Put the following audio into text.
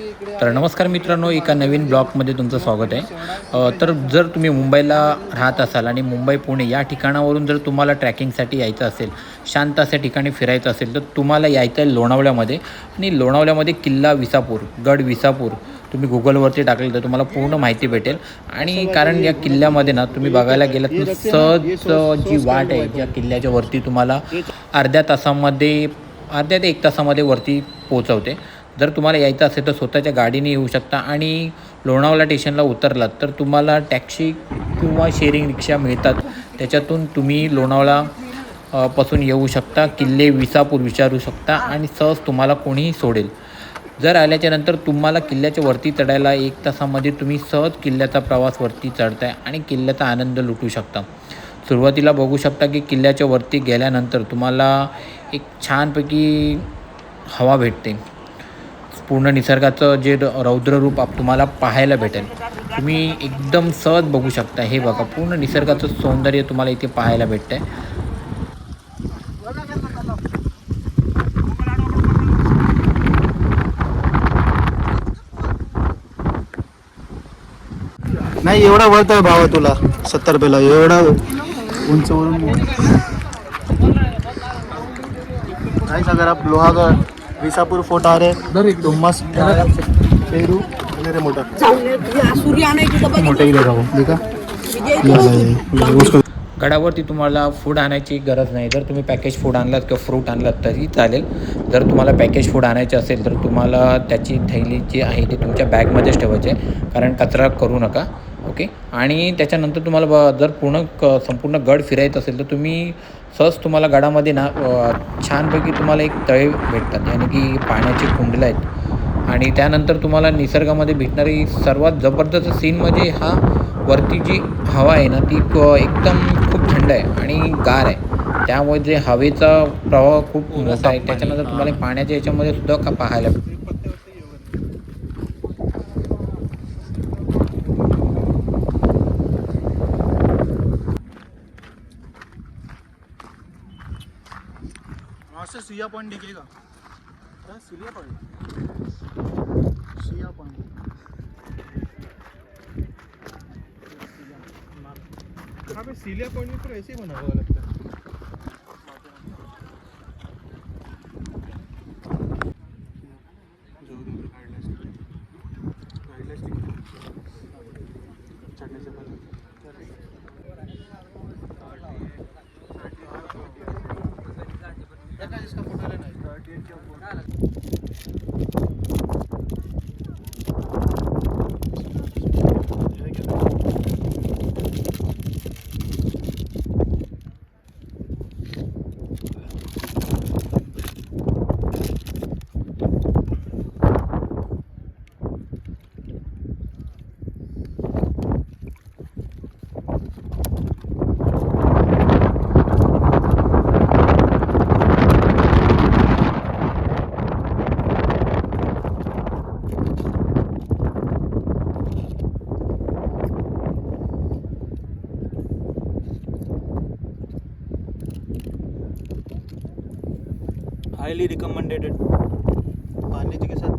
तर नमस्कार मित्रांनो, एका नवीन ब्लॉगमध्ये तुमचं स्वागत आहे. तर जर तुम्ही मुंबईला राहत असाल आणि मुंबई पुणे या ठिकाणावरून जर तुम्हाला ट्रॅकिंगसाठी यायचं असेल, शांत अशा ठिकाणी फिरायचं असेल, तर तुम्हाला यायचं आहे लोणावळ्यामध्ये. आणि लोणावळ्यामध्ये किल्ला विसापूर, गड विसापूर तुम्ही गुगलवरती टाकलं तर तुम्हाला पूर्ण माहिती भेटेल. आणि कारण या किल्ल्यामध्ये ना तुम्ही बघायला गेलात तर सहज जी वाट आहे ज्या किल्ल्याच्या वरती तुम्हाला अर्ध्या ते 1 तासामध्ये वरती पोहोचवते. जर तुम्हाला यायचं असेल तर स्वतःच्या गाडीने येऊ शकता आणि लोणावळा स्टेशनला उतरलात तर तुम्हाला टॅक्सी किंवा शेअरिंग रिक्षा मिळतात. त्याच्यातून तुम्ही लोणावळा पासून येऊ शकता, किल्ले विसापूर विचारू शकता आणि सहज तुम्हाला कोणीही सोडेल. जर आल्याच्यानंतर तुम्हाला किल्ल्याच्या वरती चढायला 1 तासामध्ये तुम्ही सहज किल्ल्याचा प्रवास वरती चढताय आणि किल्ल्याचा आनंद लुटू शकता. सुरुवातीला बघू शकता की किल्ल्याच्या वरती गेल्यानंतर तुम्हाला एक छानपैकी हवा भेटते. पूर्ण निसर्गाचं जे रौद्ररूप तुम्हाला पाहायला भेटेल. तुम्ही एकदम सहज बघू शकता. हे बघा, पूर्ण निसर्गाचं सौंदर्य तुम्हाला इथे पाहायला भेटतं आहे. नाही एवढा वळत आहे भावा तुला 70 रुपयाला एवढा उंचवरून काय सगळा लोहागड विसापूर फोर्ट आ रे डुम्मस पेरू रे मोठा मोठा इकडे जाऊ ठीक आहे. गडावरती तुम्हाला फूड आणायची गरज नाही. जर तुम्ही पॅकेज फूड आणलात किंवा फ्रूट आणलात तरी चालेल. जर तुम्हाला पॅकेज फूड आणायचे असेल तर तुम्हाला त्याची थैली जी आहे ती तुमच्या बॅगमध्येच ठेवायची आहे, कारण कचरा करू नका. ओके. आणि त्याच्यानंतर तुम्हाला जर संपूर्ण गड फिरायचं असेल तर तुम्ही सहज तुम्हाला गडामध्ये ना छानपैकी तुम्हाला एक तळे भेटतात, यानी की पाण्याची कुंडलं आहेत. आणि त्यानंतर तुम्हाला निसर्गामध्ये भेटणारी सर्वात जबरदस्त सीन म्हणजे हा वरती जी हवा आहे ना ती एकदम खूप थंड आहे आणि गार आहे. त्यामुळे जे हवेचा प्रवाह खूप मोठा आहे. त्याच्यानंतर तुम्हाला पाण्याच्या याच्यामध्ये सुद्धा पाहायला भेटेल. सिया पॉइंट दिखेगा सिया पॉइंट हाँ पे सीलिया पॉइंट में तो ऐसे ही बना हुआ लगता है. इसका फोटो लेना है. हाईली रिकमेंडेड पाण्याची कसं